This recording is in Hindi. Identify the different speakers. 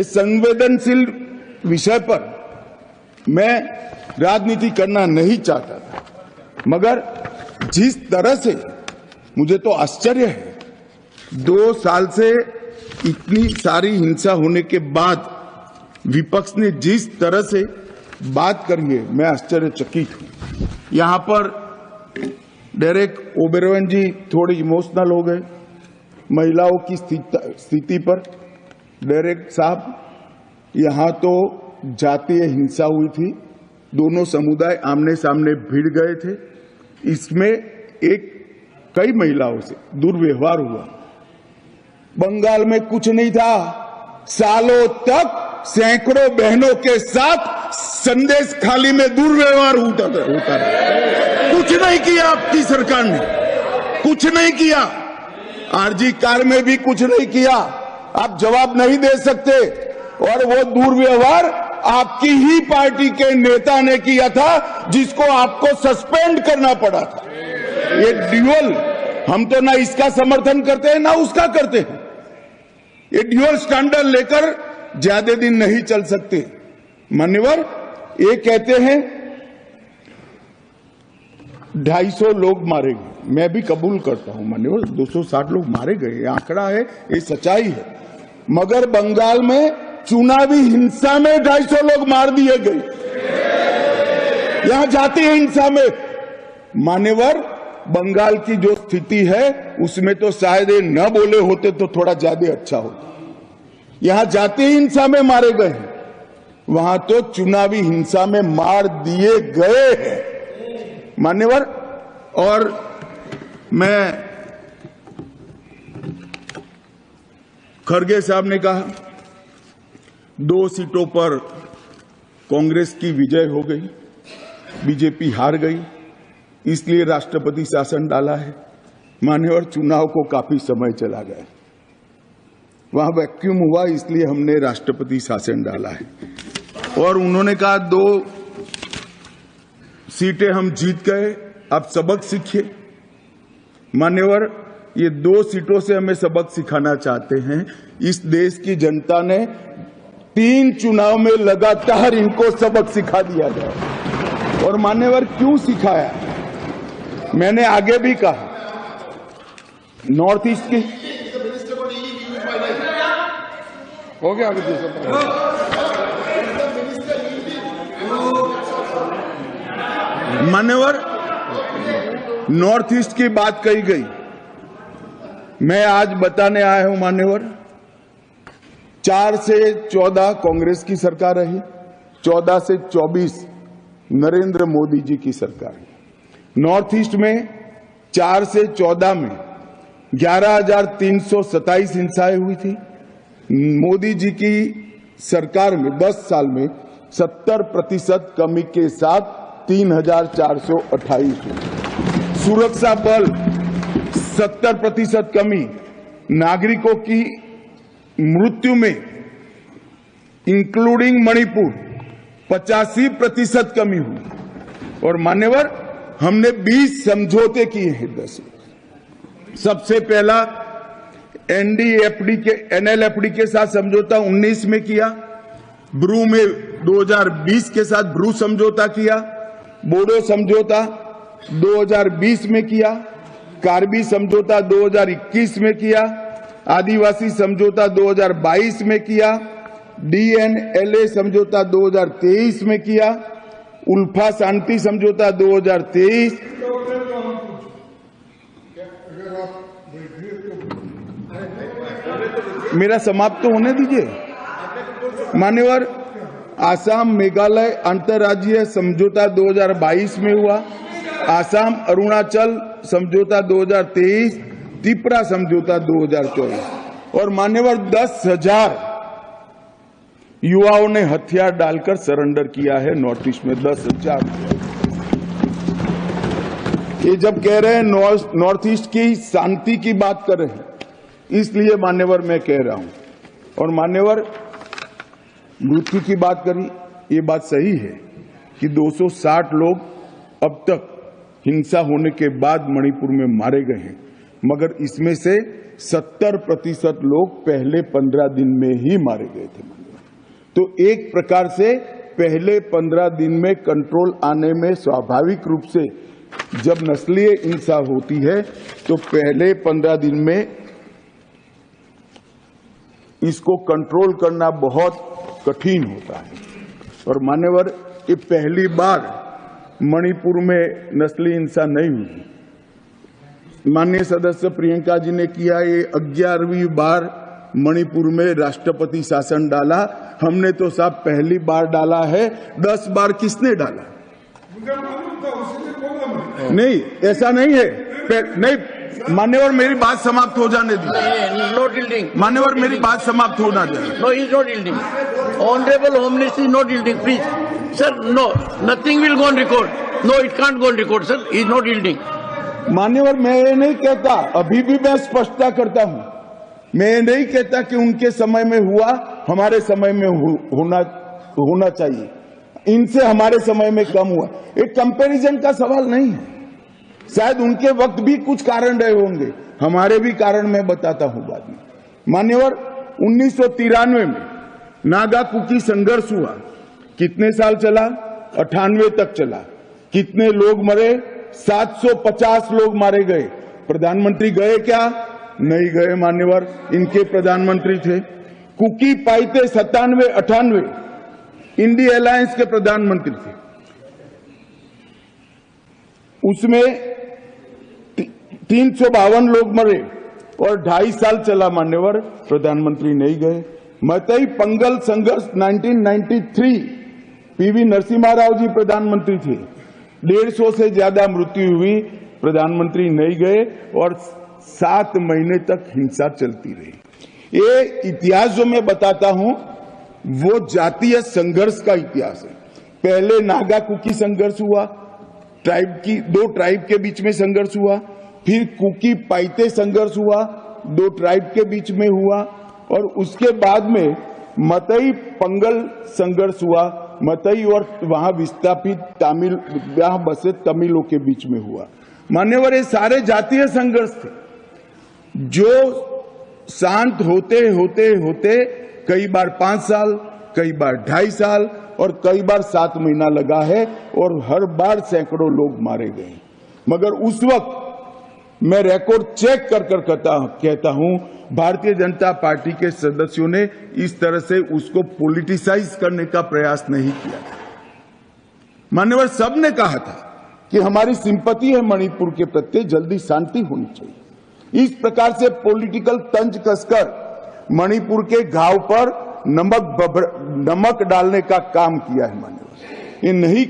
Speaker 1: इस संवेदनशील विषय पर मैं राजनीति करना नहीं चाहता था, मगर जिस तरह से मुझे तो आश्चर्य है, 2 साल से इतनी सारी हिंसा होने के बाद विपक्ष ने जिस तरह से बात करी है, मैं आश्चर्यचकित हूं। यहां पर डेरेक ओबेरॉय जी थोड़े इमोशनल हो गए महिलाओं की स्थिति पर। डेरेक साहब, यहां तो जातीय हिंसा हुई थी, दोनों समुदाय आमने सामने भिड़ गए थे, इसमें कई महिलाओं से दुर्व्यवहार हुआ। बंगाल में कुछ नहीं था, सालों तक सैकड़ों बहनों के साथ संदेश खाली में दुर्व्यवहार होता रहा। कुछ नहीं किया आपकी सरकार ने, कुछ नहीं किया। आरजी कार में भी कुछ नहीं किया। आप जवाब नहीं दे सकते। और वो दुर्व्यवहार आपकी ही पार्टी के नेता ने किया था, जिसको आपको सस्पेंड करना पड़ा था। ये ड्यूअल, हम तो ना इसका समर्थन करते हैं ना उसका करते हैं। ये ड्यूअल स्टैंडर्ड लेकर ज्यादा दिन नहीं चल सकते। मान्यवर, ये कहते हैं 250 लोग मारे गए, मैं भी कबूल करता हूं मान्यवर, 260 लोग मारे गए, ये आंकड़ा है, ये सच्चाई है। मगर बंगाल में चुनावी हिंसा में 250 लोग मार दिए गए। यहां जातीय हिंसा में मान्यवर, बंगाल की जो स्थिति है उसमें तो शायद ये न बोले होते तो थोड़ा ज्यादा अच्छा होता। यहां जातीय हिंसा में मारे गए हैं, वहां तो चुनावी हिंसा में मार दिए गए हैं मान्यवर। और मैं, खड़गे साहब ने कहा 2 सीटों पर कांग्रेस की विजय हो गई, बीजेपी हार गई, इसलिए राष्ट्रपति शासन डाला है। मान्यवर, चुनाव को काफी समय चला गया, वहां वैक्यूम हुआ, इसलिए हमने राष्ट्रपति शासन डाला है। और उन्होंने कहा 2 सीटें हम जीत गए, अब सबक सीखिए। मान्यवर, ये 2 सीटों से हमें सबक सिखाना चाहते हैं। इस देश की जनता ने 3 चुनाव में लगातार इनको सबक सिखा दिया गया। और मान्यवर, क्यों सिखाया, मैंने आगे भी कहा, नॉर्थ ईस्ट की हो गया आगे मान्यवर, नॉर्थ ईस्ट की बात कही गई, मैं आज बताने आया हूं मान्यवर, 4 से 14 कांग्रेस की सरकार रही, 14 से 24 नरेंद्र मोदी जी की सरकार है। नॉर्थ ईस्ट में 4 से 14 में 11,327 हिंसाएं हुई थी। मोदी जी की सरकार में 10 साल में 70% कमी के साथ 3,428 हुई। सुरक्षा बल 70% कमी, नागरिकों की मृत्यु में इंक्लूडिंग मणिपुर 85% कमी हुई। और मान्यवर, हमने 20 समझौते किए हैं 10 में। सबसे पहला एनएलएफडी के साथ समझौता 19 में किया, ब्रू में 2020 के साथ ब्रू समझौता किया, बोडो समझौता 2020 में किया, कार्बी समझौता 2021 में किया, आदिवासी समझौता 2022 में किया, डीएनएलए समझौता 2023 में किया, उल्फा शांति समझौता 2023। मेरा समाप्त तो होने दीजिए मान्यवर। आसाम मेघालय अंतर्राज्यीय समझौता 2022 में हुआ, आसाम अरुणाचल समझौता 2023, त्रिपुरा समझौता 2024। और मान्यवर, 10,000 युवाओं ने हथियार डालकर सरेंडर किया है नॉर्थ ईस्ट में, 10,000। ये जब कह रहे हैं नॉर्थ ईस्ट की शांति की बात कर रहे हैं, इसलिए मान्यवर मैं कह रहा हूं। और मान्यवर, मृत्यु की बात करी, ये बात सही है कि 260 लोग अब तक हिंसा होने के बाद मणिपुर में मारे गए हैं, मगर इसमें से 70% लोग पहले 15 दिन में ही मारे गए थे। तो एक प्रकार से पहले 15 दिन में कंट्रोल आने में स्वाभाविक रूप से जब नस्लीय हिंसा होती है तो पहले 15 दिन में इसको कंट्रोल करना बहुत कठिन होता है। और मान्यवर, ये पहली बार मणिपुर में नस्लीय हिंसा नहीं हुई। माननीय सदस्य प्रियंका जी ने किया, ये 11वीं बार मणिपुर में राष्ट्रपति शासन डाला। हमने तो साहब पहली बार डाला है, 10 बार किसने डाला? नहीं, ऐसा नहीं है। नहीं मान्यवर, मेरी बात समाप्त हो जाने दीजिए।
Speaker 2: Not yielding.
Speaker 1: मान्यवर, मेरी बात समाप्त होना चाहिए।
Speaker 2: No, is not yielding. Honourable home minister is not yielding, please sir. No, nothing will go on record. No, it can't go on record sir, is not yielding.
Speaker 1: मान्यवर, मैं ये नहीं कहता, अभी भी मैं स्पष्टता करता हूं, मैं ये नहीं कहता कि उनके समय में हुआ, हमारे समय में होना चाहिए, इनसे हमारे समय में कम हुआ। एक कंपैरिजन का सवाल नहीं है। शायद उनके वक्त भी कुछ कारण रहे होंगे, हमारे भी कारण मैं बताता हूं बाद में। मान्यवर, 1993 में नागा कुकी संघर्ष हुआ, कितने साल चला? 98 तक चला। कितने लोग मरे? 750 लोग मारे गए। प्रधानमंत्री गए क्या? नहीं गए मान्यवर, इनके प्रधानमंत्री थे। कुकी पाइते 97-98 इंडिया अलायंस के प्रधानमंत्री थे। उसमें 352 लोग मरे और 2.5 साल चला मान्यवर, प्रधानमंत्री नहीं गए। मतई पंगल संघर्ष 1993, पीवी नरसिम्हा राव जी प्रधानमंत्री थे। 150 से ज्यादा मृत्यु हुई, प्रधानमंत्री नहीं गए और 7 महीने तक हिंसा चलती रही। ये इतिहास जो मैं बताता हूं वो जातीय संघर्ष का इतिहास है। पहले नागा कुकी संघर्ष हुआ, दो ट्राइब के बीच में संघर्ष हुआ, फिर कुकी पाइते संघर्ष हुआ, 2 ट्राइब के बीच में हुआ, और उसके बाद में मतई पंगल संघर्ष हुआ। मतई और वहां विस्थापित तमिल, वहां बसे तमिलों के बीच में हुआ। मान्यवर, ये सारे जातीय संघर्ष थे जो शांत होते होते होते कई बार 5 साल, कई बार 2.5 साल और कई बार 7 महीना लगा है, और हर बार सैकड़ों लोग मारे गए। मगर उस वक्त मैं रिकॉर्ड चेक कर कहता हूं, भारतीय जनता पार्टी के सदस्यों ने इस तरह से उसको पॉलिटिसाइज करने का प्रयास नहीं किया। मान्यवर, सबने कहा था कि हमारी सिंपैथी है मणिपुर के प्रति, जल्दी शांति होनी चाहिए। इस प्रकार से पॉलिटिकल तंज कसकर मणिपुर के घाव पर नमक डालने का काम किया है मान्यवर। ये नहीं